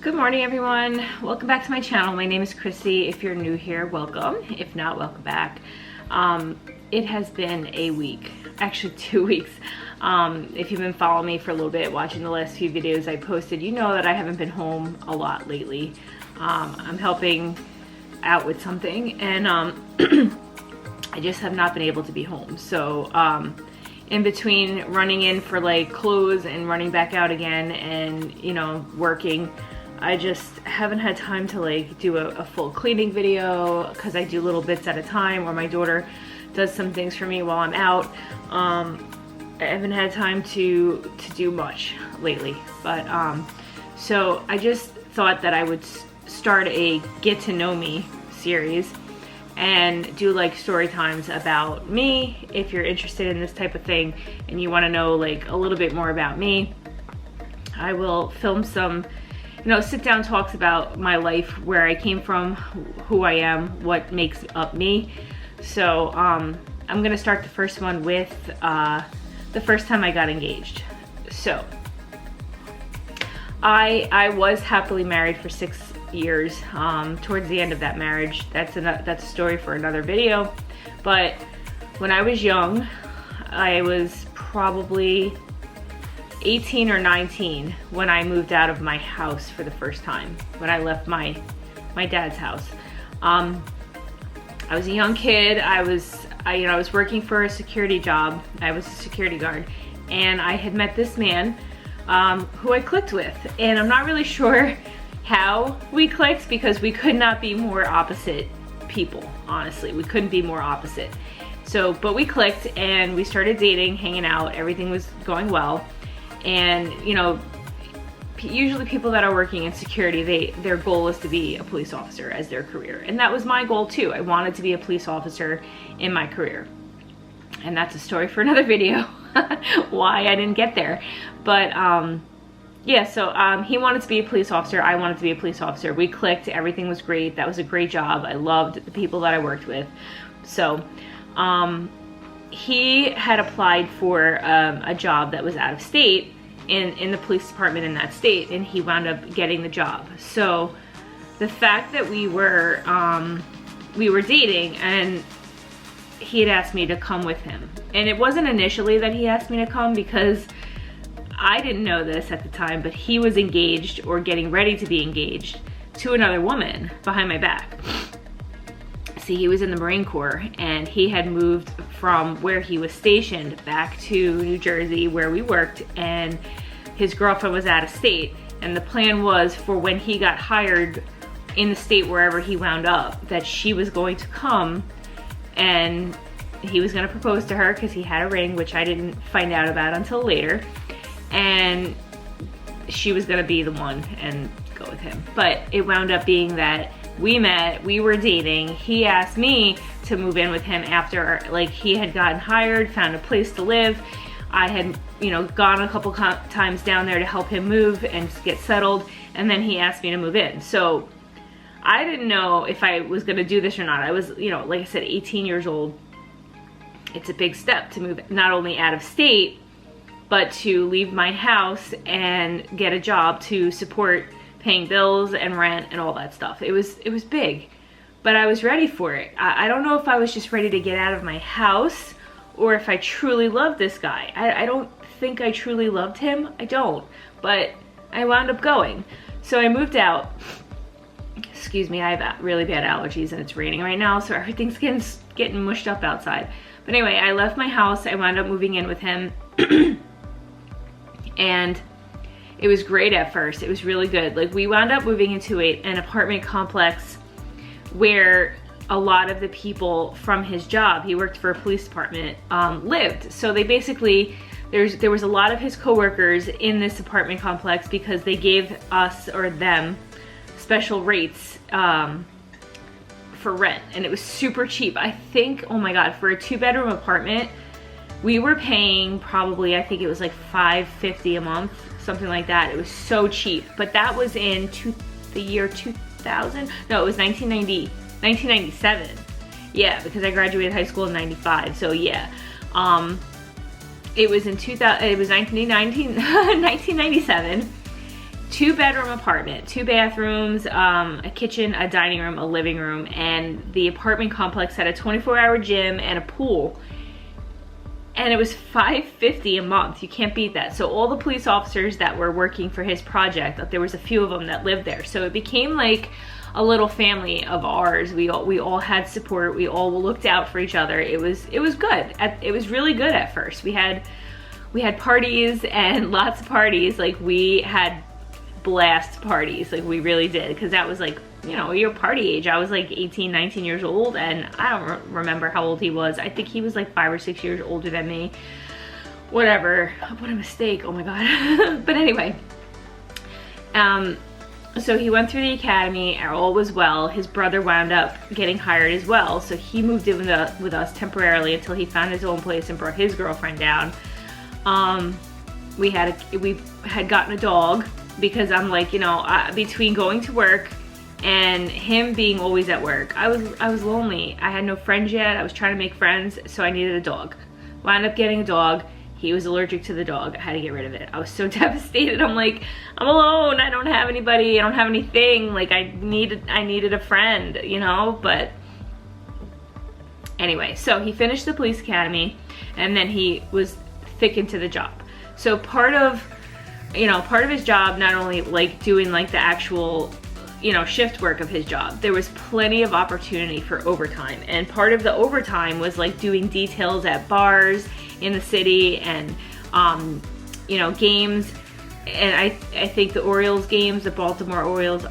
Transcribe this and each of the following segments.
Good morning, everyone. Welcome back to my channel. My name is Chrissy. If you're new here, welcome. If not, welcome back. It has been a week, actually 2 weeks. If you've been following me for a little bit, watching the last few videos I posted, you know that I haven't been home a lot lately. I'm helping out with something, and I just have not been able to be home. So in between running in for like clothes and running back out again and, you know, working, I just haven't had time to like do a full cleaning video because I do little bits at a time, or my daughter does some things for me while I'm out. I haven't had time to do much lately, but so I just thought that I would start a get to know me series and do like story times about me. If you're interested in this type of thing and you want to know like a little bit more about me, I will film some, you know, sit down talks about my life, where I came from, who I am, what makes up me. So I'm gonna start the first one with the first time I got engaged. So I was happily married for 6 years. Towards the end of that marriage, that's a story for another video. But when I was young, I was probably 18 or 19 when I moved out of my house for the first time, when I left my dad's house. I was a young kid. I was working for a security job. I was a security guard, and I had met this man who I clicked with, and I'm not really sure how we clicked, because we could not be more opposite people. Honestly, we couldn't be more opposite. So, but we clicked and we started dating, hanging out. Everything was going well. And you know, usually people that are working in security, their goal is to be a police officer as their career, and that was my goal too. I wanted to be a police officer in my career, and that's a story for another video why I didn't get there. But yeah, so he wanted to be a police officer, I wanted to be a police officer. We clicked, everything was great. That was a great job. I loved the people that I worked with. So he had applied for a job that was out of state in the police department in that state, and he wound up getting the job. So the fact that we were dating, and he had asked me to come with him, and it wasn't initially that he asked me to come, because I didn't know this at the time, but he was engaged, or getting ready to be engaged, to another woman behind my back. See, he was in the Marine Corps, and he had moved from where he was stationed back to New Jersey where we worked, and his girlfriend was out of state. And the plan was for when he got hired in the state wherever he wound up, that she was going to come and he was going to propose to her, because he had a ring, which I didn't find out about until later, and she was going to be the one and go with him. But it wound up being that we met, we were dating, he asked me to move in with him after, like, he had gotten hired, found a place to live. I had, you know, gone a couple times down there to help him move and get settled, and then he asked me to move in. So I didn't know if I was gonna do this or not. I was, you know, like I said, 18 years old. It's a big step to move not only out of state, but to leave my house and get a job to support paying bills and rent and all that stuff. It was big, but I was ready for it. I don't know if I was just ready to get out of my house, or if I truly loved this guy. I don't think I truly loved him. I don't, but I wound up going. So I moved out. Excuse me, I have really bad allergies, and it's raining right now, so everything's getting mushed up outside. But anyway, I left my house. I wound up moving in with him. And it was great at first. It was really good. Like, we wound up moving into an apartment complex where a lot of the people from his job, he worked for a police department, lived. So they basically, there was a lot of his coworkers in this apartment complex, because they gave us, or them, special rates for rent, and it was super cheap. I think, oh my God, for a 2-bedroom apartment, we were paying probably, I think it was like $5.50 a month, something like that. It was so cheap. But that was in the year 2000. No, it was 1997. Yeah, because I graduated high school in 95. So yeah, it was in 1997, 2-bedroom apartment, 2 bathrooms, a kitchen, a dining room, a living room, and the apartment complex had a 24-hour gym and a pool. And it was $550 a month. You can't beat that. So all the police officers that were working for his project, there was a few of them that lived there. So it became like a little family of ours. We all had support. We all looked out for each other. It was good. It was really good at first. We had parties and lots of parties. Like, we had blast parties. Like, we really did, because that was like, you know, your party age. I was like 18, 19 years old, and I don't remember how old he was. I think he was like 5 or 6 years older than me. Whatever. What a mistake. Oh my God. But anyway, so he went through the academy, all was well. His brother wound up getting hired as well, so he moved in with us temporarily until he found his own place and brought his girlfriend down. We had gotten a dog, because I'm like, you know, between going to work and him being always at work, I was lonely. I had no friends yet. I was trying to make friends, so I needed a dog. Wound up getting a dog. He was allergic to the dog. I had to get rid of it. I was so devastated. I'm like, I'm alone. I don't have anybody. I don't have anything. Like, I needed a friend, you know? But anyway, so he finished the police academy, and then he was thick into the job. So part of his job, not only like doing like the actual, you know, shift work of his job, there was plenty of opportunity for overtime. And part of the overtime was like doing details at bars in the city, and you know, games. And I think the Orioles games, the Baltimore Orioles,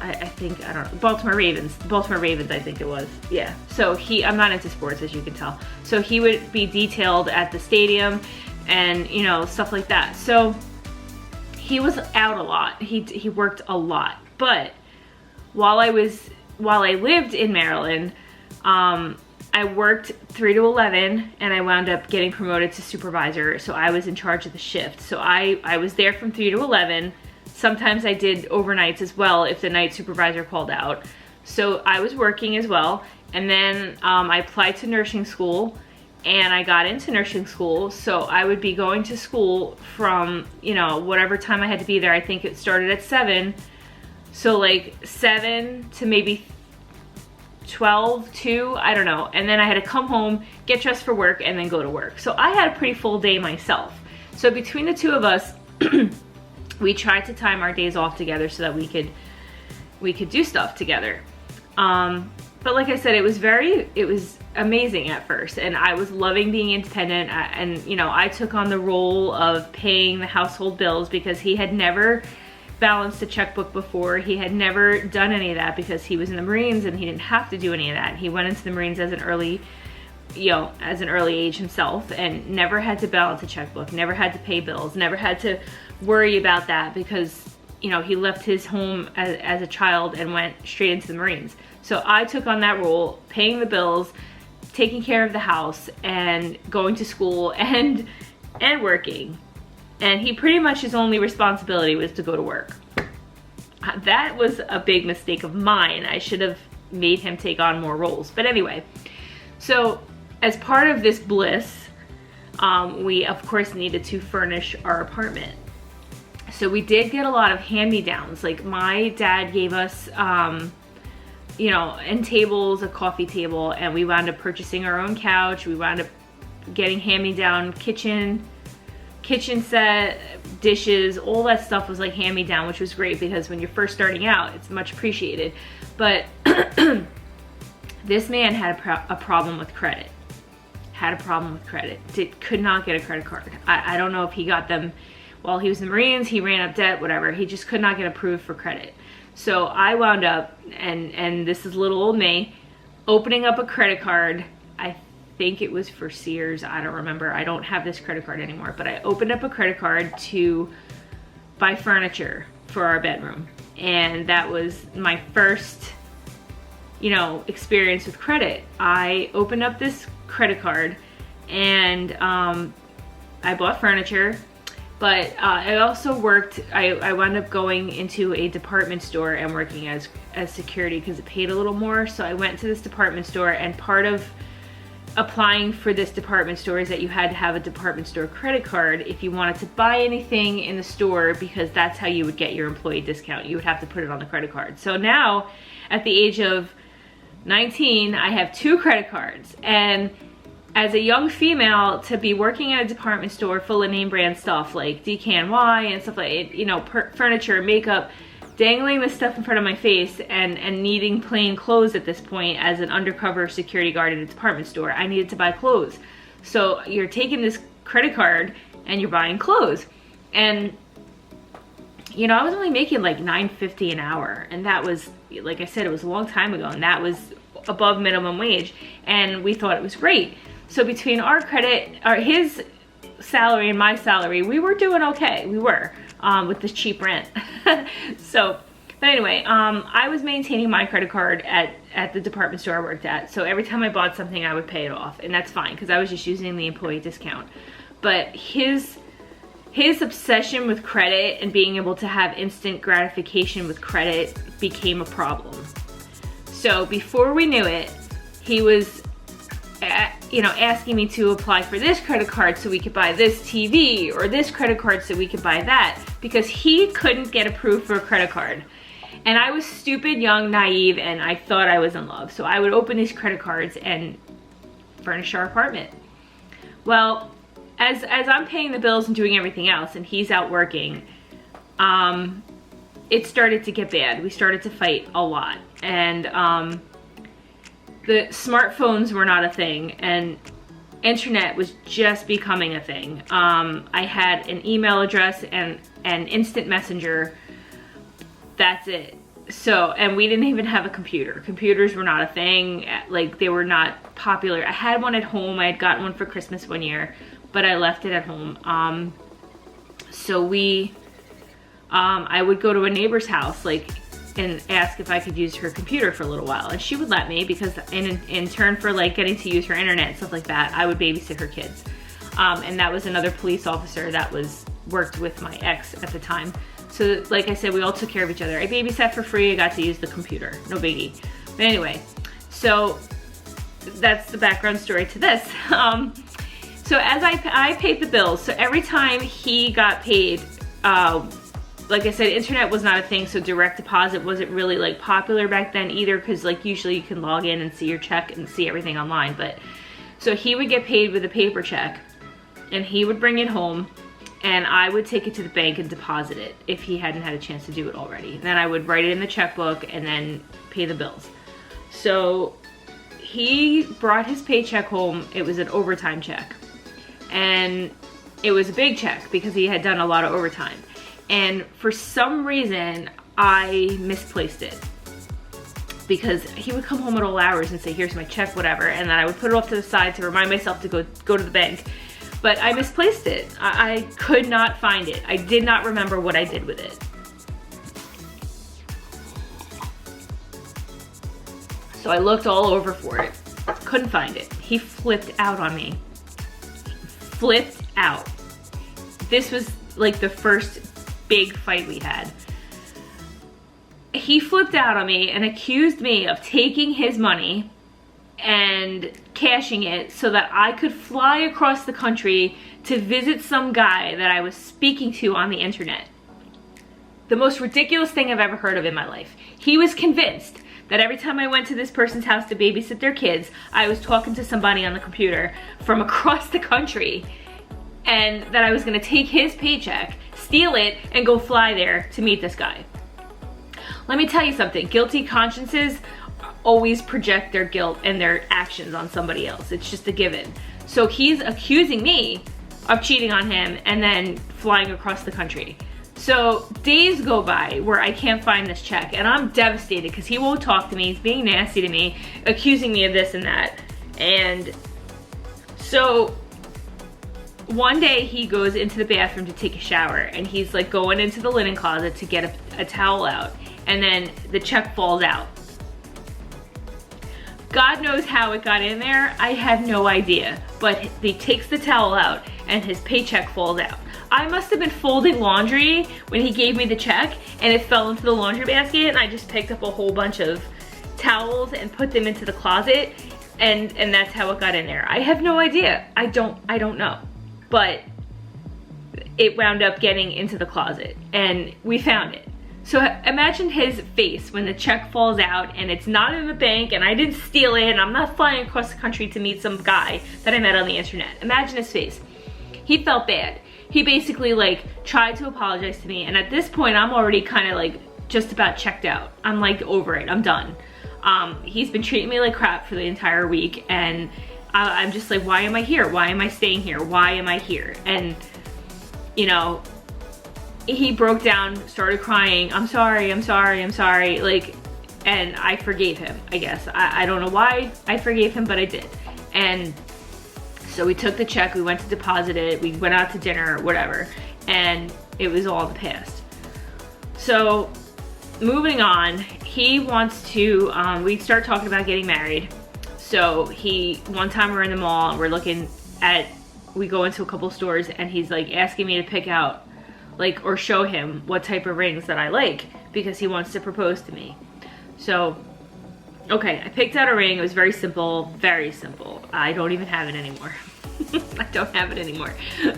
Baltimore Ravens, I think it was. Yeah. So I'm not into sports, as you can tell. So he would be detailed at the stadium and, you know, stuff like that. So he was out a lot. He worked a lot. But while I lived in Maryland, I worked 3 to 11, and I wound up getting promoted to supervisor. So I was in charge of the shift. So I was there from 3 to 11. Sometimes I did overnights as well if the night supervisor called out. So I was working as well. And then I applied to nursing school, and I got into nursing school. So I would be going to school from, you know, whatever time I had to be there. I think it started at 7. So like 7 to maybe 12, 2, I don't know. And then I had to come home, get dressed for work, and then go to work. So I had a pretty full day myself. So between the two of us, we tried to time our days off together so that we could do stuff together. But like I said, it was amazing at first, and I was loving being independent. And you know, I took on the role of paying the household bills, because he had never balanced a checkbook before. He had never done any of that because he was in the Marines, and he didn't have to do any of that. He went into the Marines as an early age himself, and never had to balance a checkbook, never had to pay bills, never had to worry about that, because, you know, he left his home as a child and went straight into the Marines. So I took on that role, paying the bills, taking care of the house, and going to school and working. And he pretty much, his only responsibility was to go to work. That was a big mistake of mine. I should have made him take on more roles. But anyway, so as part of this bliss, we of course needed to furnish our apartment. So we did get a lot of hand-me-downs. Like, my dad gave us, you know, end tables, a coffee table, and we wound up purchasing our own couch. We wound up getting hand-me-down kitchen set, dishes, all that stuff was like hand-me-down, which was great, because when you're first starting out, it's much appreciated. But this man had a problem with credit. Could not get a credit card. I don't know if he got them while he was in the Marines, he ran up debt, whatever. He just could not get approved for credit. So I wound up, and this is little old me, opening up a credit card. I think it was for Sears, I don't remember. I don't have this credit card anymore, but I opened up a credit card to buy furniture for our bedroom. And that was my first, you know, experience with credit. I opened up this credit card, and I bought furniture, but I also worked, I wound up going into a department store and working as security, because it paid a little more. So I went to this department store, and part of applying for this department store is that you had to have a department store credit card if you wanted to buy anything in the store, because that's how you would get your employee discount. You would have to put it on the credit card. So now, at the age of 19, I have 2 credit cards. And as a young female, to be working at a department store full of name brand stuff like DKNY and stuff like it, you know, furniture, makeup, dangling this stuff in front of my face and needing plain clothes at this point as an undercover security guard at a department store, I needed to buy clothes. So you're taking this credit card and you're buying clothes. And, you know, I was only making like $9.50 an hour. And that was, like I said, it was a long time ago. And that was above minimum wage. And we thought it was great. So between our credit, or his salary and my salary, we were doing okay. We were. With this cheap rent. So, but anyway, I was maintaining my credit card at the department store I worked at. So every time I bought something, I would pay it off, and that's fine because I was just using the employee discount. But his obsession with credit and being able to have instant gratification with credit became a problem. So before we knew it, he was you know, asking me to apply for this credit card so we could buy this TV, or this credit card so we could buy that, because he couldn't get approved for a credit card. And I was stupid, young, naive, and I thought I was in love. So I would open these credit cards and furnish our apartment. Well, as I'm paying the bills and doing everything else, and he's out working, it started to get bad. We started to fight a lot. And the smartphones were not a thing, and internet was just becoming a thing. I had an email address and an instant messenger. That's it. So, and we didn't even have a computer. Computers were not a thing. Like, they were not popular. I had one at home. I had gotten one for Christmas one year, but I left it at home. So I would go to a neighbor's house, like, and ask if I could use her computer for a little while, and she would let me, because in turn for like getting to use her internet and stuff like that, I would babysit her kids. And that was another police officer that worked with my ex at the time. So like I said, we all took care of each other. I babysat for free. I got to use the computer, no biggie. But anyway, so that's the background story to this. So as I paid the bills, so every time he got paid, like I said, internet was not a thing, so direct deposit wasn't really like popular back then either, because like usually you can log in and see your check and see everything online. But so he would get paid with a paper check, and he would bring it home, and I would take it to the bank and deposit it if he hadn't had a chance to do it already. And then I would write it in the checkbook and then pay the bills. So he brought his paycheck home. It was an overtime check, and it was a big check because he had done a lot of overtime. And for some reason, I misplaced it, because he would come home at all hours and say, here's my check, whatever, and then I would put it off to the side to remind myself to go to the bank. But I misplaced it. I could not find it. I did not remember what I did with it. So I looked all over for it. Couldn't find it. He flipped out on me. Flipped out. This was like the first big fight we had. He flipped out on me and accused me of taking his money and cashing it so that I could fly across the country to visit some guy that I was speaking to on the internet. The most ridiculous thing I've ever heard of in my life. He was convinced that every time I went to this person's house to babysit their kids, I was talking to somebody on the computer from across the country, and that I was gonna take his paycheck, steal it, and go fly there to meet this guy. Let me tell you something, guilty consciences always project their guilt and their actions on somebody else. It's just a given. So he's accusing me of cheating on him and then flying across the country. So days go by where I can't find this check, and I'm devastated because he won't talk to me, he's being nasty to me, accusing me of this and that. And so one day he goes into the bathroom to take a shower, and he's like going into the linen closet to get a towel out, and then the check falls out. God knows how it got in there, I have no idea, but he takes the towel out and his paycheck falls out. I must have been folding laundry when he gave me the check, and it fell into the laundry basket, and I just picked up a whole bunch of towels and put them into the closet. And that's how it got in there. I have no idea. I don't know. But it wound up getting into the closet and we found it. So imagine his face when the check falls out and it's not in the bank and I didn't steal it and I'm not flying across the country to meet some guy that I met on the internet. Imagine his face. He felt bad. He basically like tried to apologize to me, and at this point I'm already kind of like just about checked out. I'm like over it, I'm done. He's been treating me like crap for the entire week, and I'm just like, why am I here? Why am I staying here? Why am I here? And you know, he broke down, started crying. I'm sorry, I'm sorry, I'm sorry. Like, and I forgave him, I guess. I don't know why I forgave him, but I did. And so we took the check, we went to deposit it, we went out to dinner, whatever, and it was all the past. So moving on, he wants to, we start talking about getting married. So one time we're in the mall and we're looking at, we go into a couple stores and he's like asking me to pick out like, or show him what type of rings that I like because he wants to propose to me. So, okay, I picked out a ring. It was very simple, very simple. I don't even have it anymore. I don't have it anymore.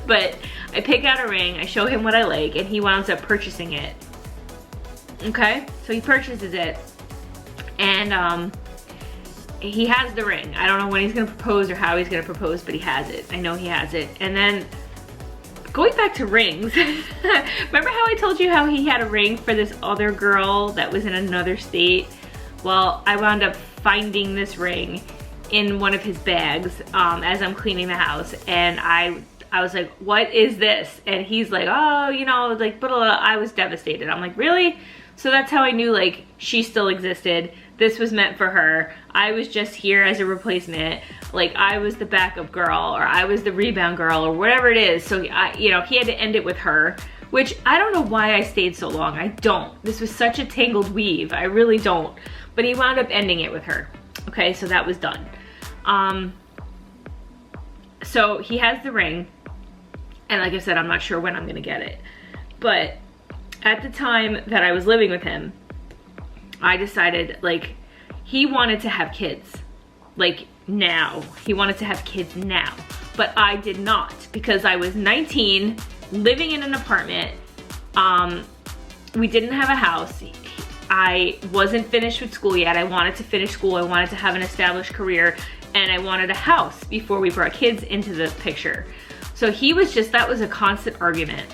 But I pick out a ring, I show him what I like, and he winds up purchasing it. Okay, so he purchases it, and he has the ring. I don't know when he's gonna propose or how he's gonna propose, but he has it. I know he has it. And then, going back to rings, remember how I told you how he had a ring for this other girl that was in another state? Well, I wound up finding this ring in one of his bags as I'm cleaning the house, and I was like, what is this? And he's like, oh, you know, like, blah, blah, blah. I was devastated. I'm like, really? So that's how I knew like she still existed. This was meant for her. I was just here as a replacement. Like, I was the backup girl, or I was the rebound girl, or whatever it is. So you know, he had to end it with her, which I don't know why I stayed so long. I don't. This was such a tangled weave. I really don't. But he wound up ending it with her. Okay, so that was done. So he has the ring, and like I said, I'm not sure when I'm gonna get it. But at the time that I was living with him, I decided, like, he wanted to have kids. Like, now. He wanted to have kids now. But I did not, because I was 19, living in an apartment. We didn't have a house. I wasn't finished with school yet. I wanted to finish school. I wanted to have an established career, and I wanted a house before we brought kids into the picture. So he was just, that was a constant argument.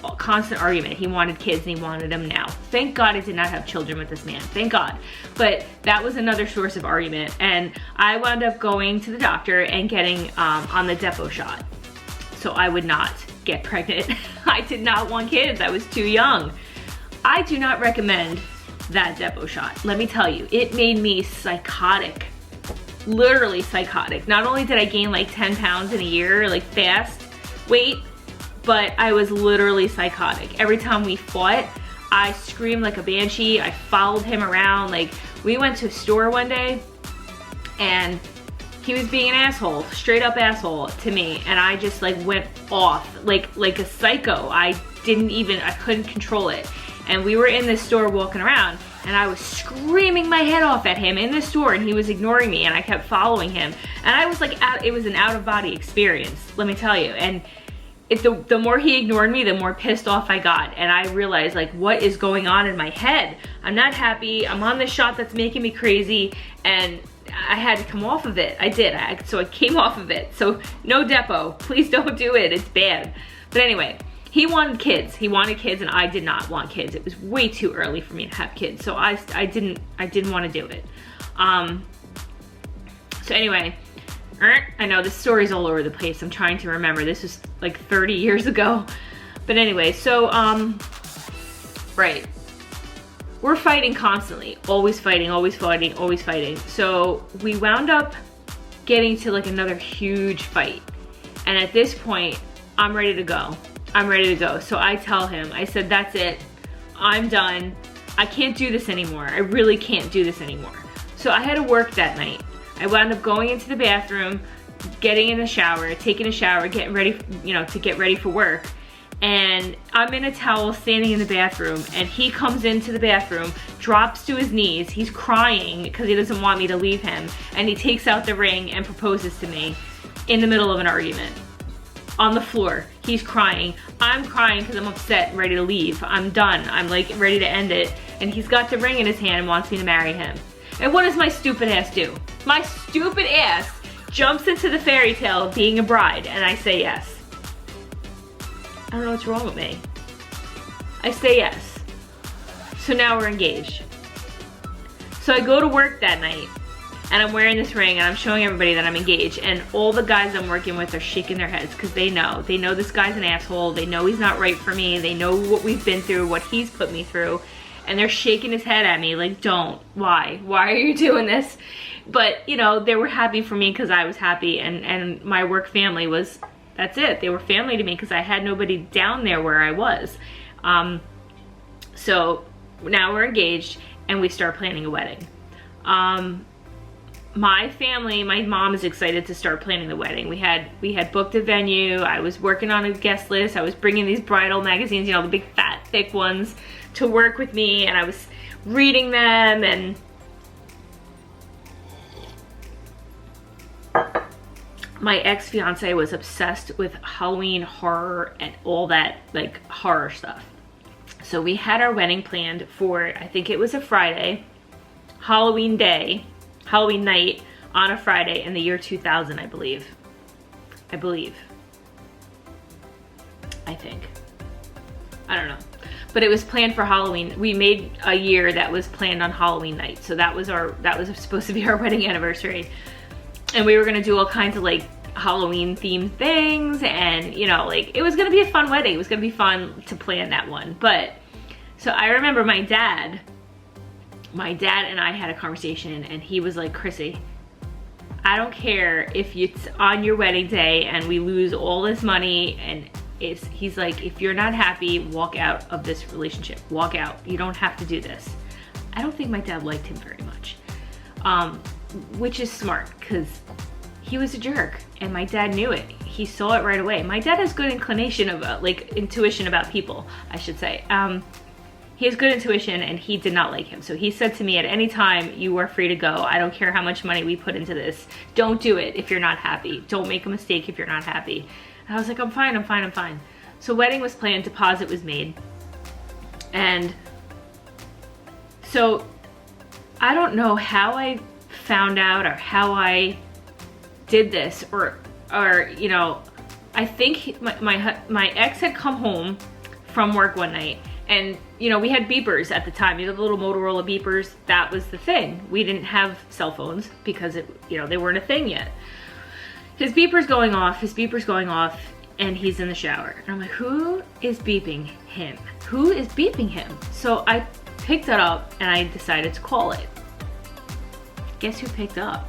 He wanted kids and he wanted them now. Thank God I did not have children with this man, thank God. But that was another source of argument, and I wound up going to the doctor and getting on the Depo shot. So I would not get pregnant. I did not want kids, I was too young. I do not recommend that Depo shot. Let me tell you, it made me psychotic. Literally psychotic. Not only did I gain like 10 pounds in a year, like fast weight, but I was literally psychotic. Every time we fought, I screamed like a banshee. I followed him around. Like, we went to a store one day and he was being an asshole, straight up asshole to me, and I just like went off like a psycho. I couldn't control it. And we were in this store walking around, and I was screaming my head off at him in the store, and he was ignoring me, and I kept following him. And I was like, it was an out-of-body experience, let me tell you. And the more he ignored me, the more pissed off I got. And I realized, like, what is going on in my head? I'm not happy. I'm on this shot that's making me crazy, and I had to come off of it. I did. So I came off of it. So no Depo. Please don't do it. It's bad. But anyway, he wanted kids. He wanted kids, and I did not want kids. It was way too early for me to have kids, so I didn't want to do it. So anyway, I know this story's all over the place. I'm trying to remember. This was like 30 years ago. But anyway, so right. We're fighting constantly. Always fighting, always fighting, always fighting. So we wound up getting to like another huge fight. And at this point, I'm ready to go. I'm ready to go. So I tell him, I said, that's it. I'm done. I can't do this anymore. I really can't do this anymore. So I had to work that night. I wound up going into the bathroom, getting in the shower, taking a shower, getting ready, you know, to get ready for work. and I'm in a towel standing in the bathroom, and he comes into the bathroom, drops to his knees, he's crying because he doesn't want me to leave him, and he takes out the ring and proposes to me in the middle of an argument. On the floor, he's crying. I'm crying because I'm upset and ready to leave. I'm done, I'm like ready to end it, and he's got the ring in his hand and wants me to marry him. And what does my stupid ass do? My stupid ass jumps into the fairy tale of being a bride, and I say yes. I don't know what's wrong with me. I say yes. So now we're engaged. So I go to work that night, and I'm wearing this ring, and I'm showing everybody that I'm engaged, and all the guys I'm working with are shaking their heads because they know this guy's an asshole, they know he's not right for me, they know what we've been through, what he's put me through, and they're shaking his head at me like, don't, why are you doing this? But, you know, they were happy for me because I was happy, and my work family was, that's it, they were family to me because I had nobody down there where I was. So now we're engaged, and we start planning a wedding. My family, my mom is excited to start planning the wedding. We had booked a venue. I was working on a guest list. I was bringing these bridal magazines, you know, the big fat thick ones, to work with me, and I was reading them, and my ex-fiance was obsessed with Halloween horror and all that like horror stuff. So we had our wedding planned for, I think it was a Friday, Halloween night on a Friday in the year 2000, I believe. I think. I don't know. But it was planned for Halloween. We made a year that was planned on Halloween night. So that was supposed to be our wedding anniversary. And we were gonna do all kinds of like Halloween themed things, and you know, like it was gonna be a fun wedding. It was gonna be fun to plan that one. But so I remember my dad and I had a conversation, and he was like, Chrissy, I don't care if it's on your wedding day and we lose all this money, and he's like, if you're not happy, walk out of this relationship. Walk out. You don't have to do this. I don't think my dad liked him very much, which is smart because he was a jerk, and my dad knew it. He saw it right away. My dad has good intuition about people, I should say. He has good intuition, and he did not like him. So he said to me, at any time, you are free to go. I don't care how much money we put into this. Don't do it if you're not happy. Don't make a mistake if you're not happy. And I was like, I'm fine. So wedding was planned, deposit was made. And so I don't know how I found out or how I did this, or you know, I think my ex had come home from work one night, and you know, we had beepers at the time, you know, the little Motorola beepers. That was the thing. We didn't have cell phones because you know, they weren't a thing yet. His beeper's going off, and he's in the shower. And I'm like, who is beeping him? Who is beeping him? So I picked it up, and I decided to call it. Guess who picked up?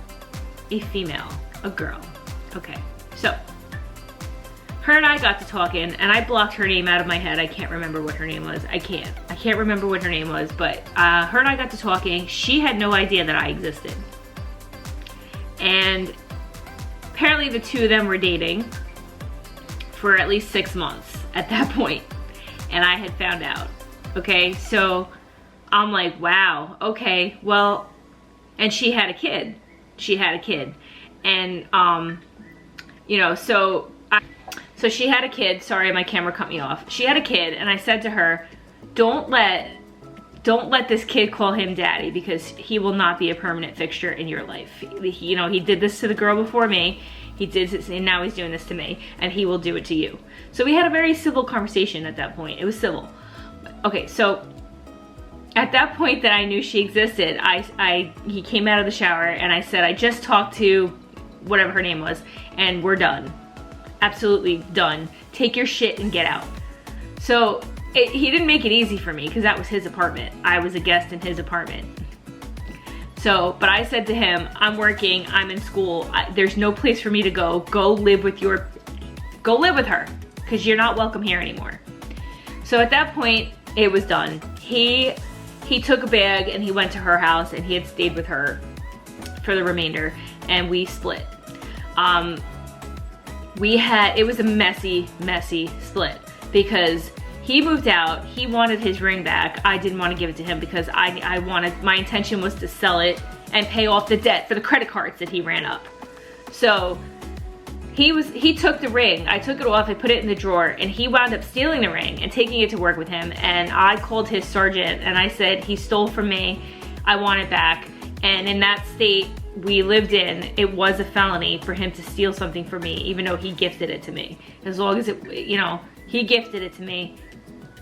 A female, a girl. Okay, so her and I got to talking, and I blocked her name out of my head. I can't remember what her name was. I can't remember what her name was, but her and I got to talking. She had no idea that I existed. And apparently the two of them were dating for at least 6 months at that point, and I had found out. Okay, so I'm like, wow, okay, well, and she had a kid. And you know, so she had a kid. Sorry, my camera cut me off. She had a kid, and I said to her, don't let this kid call him daddy, because he will not be a permanent fixture in your life. You know, he did this to the girl before me. He did this, and now he's doing this to me, and he will do it to you. So we had a very civil conversation at that point. It was civil. Okay, so at that point that I knew she existed, he came out of the shower, and I said, I just talked to whatever her name was, and we're done. Absolutely done. Take your shit and get out. So he didn't make it easy for me, because that was his apartment. I was a guest in his apartment. So, but I said to him, I'm working, I'm in school, there's no place for me to go. Go live with her, because you're not welcome here anymore. So at that point, it was done. He took a bag and he went to her house, and he had stayed with her for the remainder, and we split. It was a messy split. because he moved out, he wanted his ring back. I didn't want to give it to him because my intention was to sell it and pay off the debt for the credit cards that he ran up. So he took the ring, I took it off, I put it in the drawer, and he wound up stealing the ring and taking it to work with him. And I called his sergeant and I said, he stole from me, I want it back. And in that state we lived in, it was a felony for him to steal something from me, even though he gifted it to me. As long as it, you know, he gifted it to me,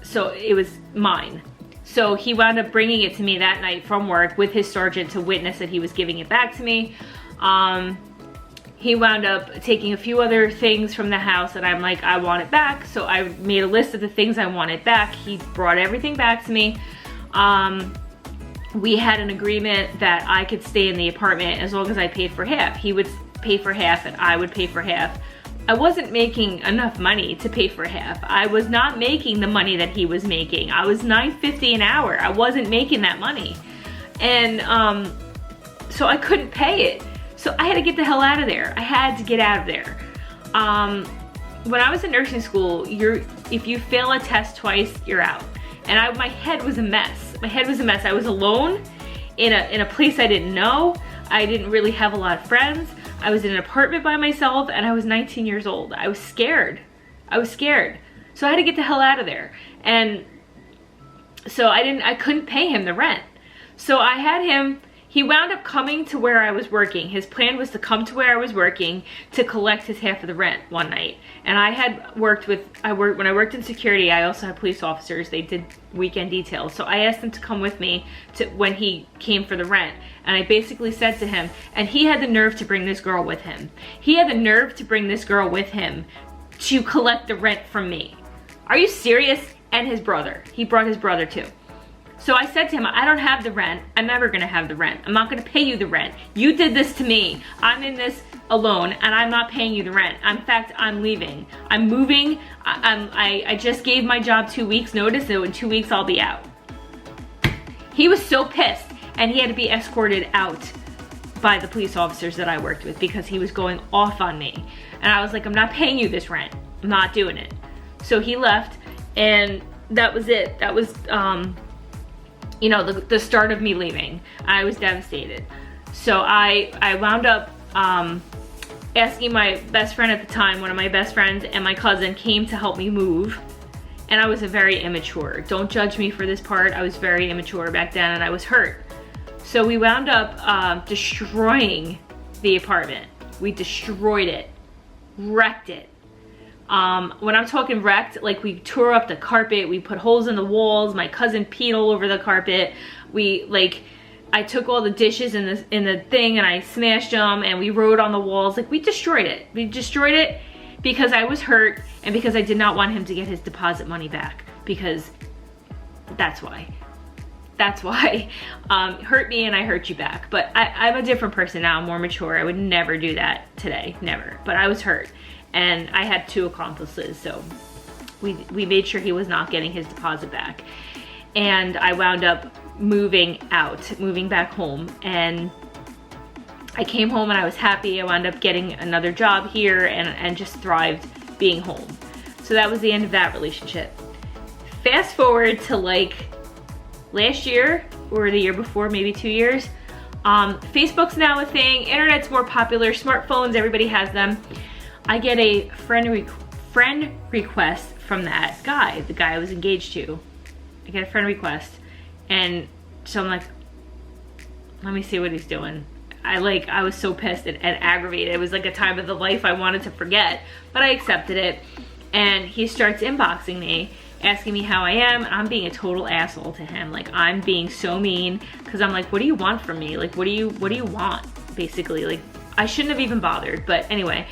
so it was mine. So he wound up bringing it to me that night from work with his sergeant to witness that he was giving it back to me. He wound up taking a few other things from the house and I'm like, I want it back. So I made a list of the things I wanted back. He brought everything back to me. We had an agreement that I could stay in the apartment as long as I paid for half. He would pay for half and I would pay for half. I wasn't making enough money to pay for half. I was not making the money that he was making. I was $9.50 an hour. I wasn't making that money. And so I couldn't pay it. So I had to get the hell out of there. I had to get out of there. When I was in nursing school, if you fail a test twice, you're out. And my head was a mess. My head was a mess. I was alone in a place I didn't know. I didn't really have a lot of friends. I was in an apartment by myself and I was 19 years old. I was scared. I was scared. So I had to get the hell out of there. And so I couldn't pay him the rent. So I had him, he wound up coming to where I was working. His plan was to come to where I was working to collect his half of the rent one night. And I had worked when I worked in security, I also had police officers. They did weekend details. So I asked him to come with me when he came for the rent. And I basically said to him, and he had the nerve to bring this girl with him. He had the nerve to bring this girl with him to collect the rent from me. Are you serious? And his brother. He brought his brother too. So I said to him, I don't have the rent. I'm never gonna have the rent. I'm not gonna pay you the rent. You did this to me. I'm in this alone and I'm not paying you the rent. In fact, I'm leaving. I'm moving. I just gave my job 2 weeks notice, so in 2 weeks I'll be out. He was so pissed and he had to be escorted out by the police officers that I worked with because he was going off on me. And I was like, I'm not paying you this rent. I'm not doing it. So he left and that was it. That was, you know, the start of me leaving. I was devastated. So I wound up asking my best friend at the time, one of my best friends, and my cousin came to help me move. And I was very immature. Don't judge me for this part. I was very immature back then and I was hurt. So we wound up destroying the apartment. We destroyed it, wrecked it. When I'm talking wrecked, like we tore up the carpet, we put holes in the walls, my cousin peed all over the carpet. I took all the dishes in the thing and I smashed them and we wrote on the walls. Like we destroyed it. We destroyed it because I was hurt and because I did not want him to get his deposit money back, because that's why. That's why. Hurt me and I hurt you back. But I'm a different person now, I'm more mature. I would never do that today, never. But I was hurt. And I had 2 accomplices, so we made sure he was not getting his deposit back. And I wound up moving back home. And I came home and I was happy. I wound up getting another job here and just thrived being home. So that was the end of that relationship. Fast forward to like last year or the year before, maybe 2 years. Facebook's now a thing, internet's more popular, smartphones, everybody has them. I get a friend request from that guy, the guy I was engaged to. I get a friend request, and so I'm like, let me see what he's doing. I was so pissed and aggravated. It was like a time of the life I wanted to forget, but I accepted it. And he starts inboxing me, asking me how I am, and I'm being a total asshole to him. Like, I'm being so mean, because I'm like, what do you want from me? Like, what do you want, basically? Like, I shouldn't have even bothered, but anyway.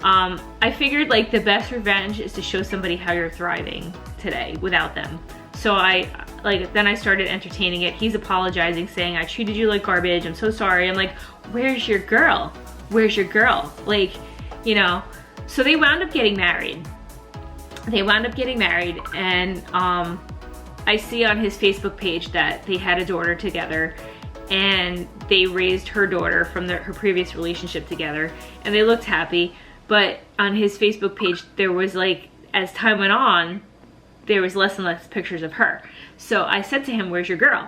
I figured like the best revenge is to show somebody how you're thriving today without them. So then I started entertaining it. He's apologizing, saying, I treated you like garbage, I'm so sorry. I'm like, where's your girl? Where's your girl? Like, you know, so they wound up getting married. And I see on his Facebook page that they had a daughter together and they raised her daughter from her previous relationship together and they looked happy. But on his Facebook page, there was like as time went on, there was less and less pictures of her. So I said to him, where's your girl?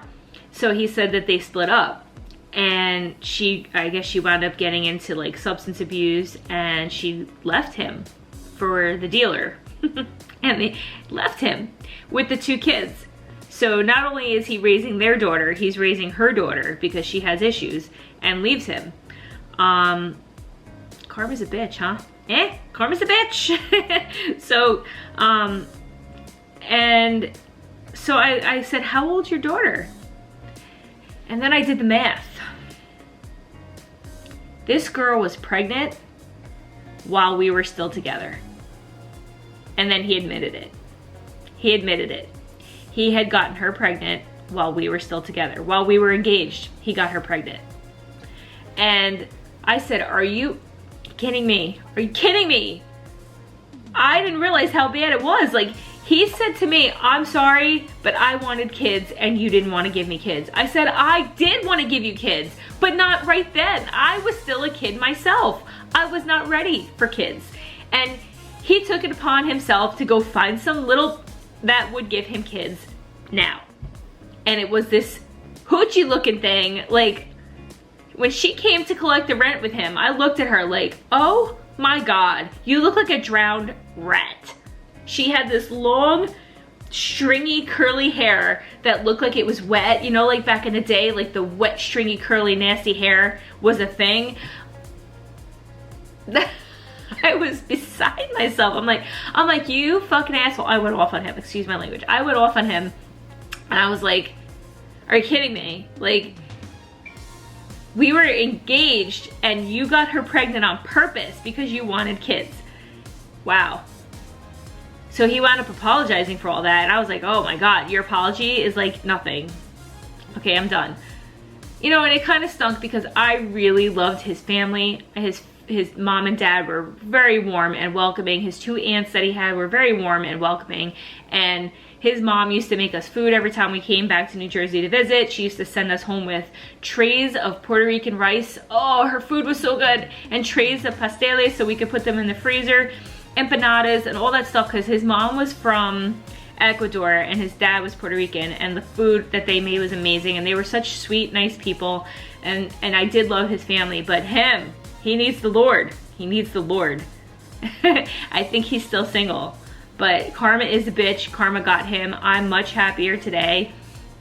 So he said that they split up, and I guess she wound up getting into like substance abuse, and she left him for the dealer. And they left him with the 2 kids. So not only is he raising their daughter, he's raising her daughter because she has issues, and leaves him. Karma's a bitch, huh? Karma's a bitch. So, and so I said, how old's your daughter? And then I did the math. This girl was pregnant while we were still together. And then he admitted it. He admitted it. He had gotten her pregnant while we were still together. While we were engaged, he got her pregnant. And I said, are you kidding me? Are you kidding me? I didn't realize how bad it was. Like, he said to me, I'm sorry, but I wanted kids and you didn't want to give me kids. I said, I did want to give you kids, but not right then. I was still a kid myself. I was not ready for kids. And he took it upon himself to go find some little that would give him kids now. And it was this hoochie looking thing. Like, when she came to collect the rent with him, I looked at her like, oh my God, you look like a drowned rat. She had this long, stringy, curly hair that looked like it was wet. You know, like back in the day, like the wet, stringy, curly, nasty hair was a thing. I was beside myself. I'm like, you fucking asshole. I went off on him, excuse my language. I went off on him, and I was like, are you kidding me? Like, we were engaged and you got her pregnant on purpose because you wanted kids. Wow. So he wound up apologizing for all that, and I was like, oh my God, your apology is like nothing. Okay, I'm done. You know, and it kind of stunk because I really loved his family. His mom and dad were very warm and welcoming. His 2 aunts that he had were very warm and welcoming. And his mom used to make us food every time we came back to New Jersey to visit. She used to send us home with trays of Puerto Rican rice. Oh, her food was so good. And trays of pasteles so we could put them in the freezer. Empanadas and all that stuff, because his mom was from Ecuador and his dad was Puerto Rican, and the food that they made was amazing, and they were such sweet, nice people, and I did love his family. But him, he needs the Lord. He needs the Lord. I think he's still single, but karma is a bitch. Karma got him. I'm much happier today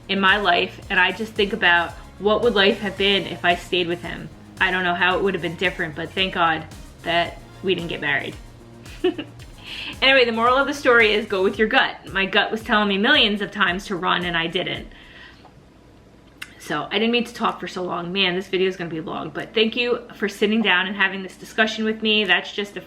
in my life, and I just think about what would life have been if I stayed with him. I don't know how it would have been different, but thank God that we didn't get married. Anyway, the moral of the story is go with your gut. My gut was telling me millions of times to run, and I didn't. So I didn't mean to talk for so long. Man, this video is going to be long, but thank you for sitting down and having this discussion with me. That's just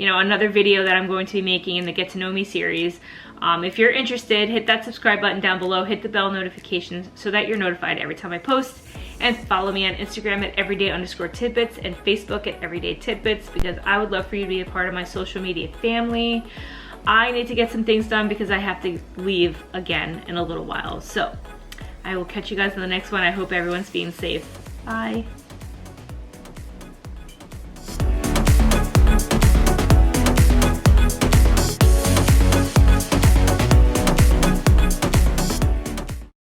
another video that I'm going to be making in the Get to Know Me series. If you're interested, hit that subscribe button down below, hit the bell notifications so that you're notified every time I post, and follow me on Instagram at everyday_tidbits and Facebook at everydaytidbits, because I would love for you to be a part of my social media family. I need to get some things done because I have to leave again in a little while. So I will catch you guys in the next one. I hope everyone's being safe. Bye.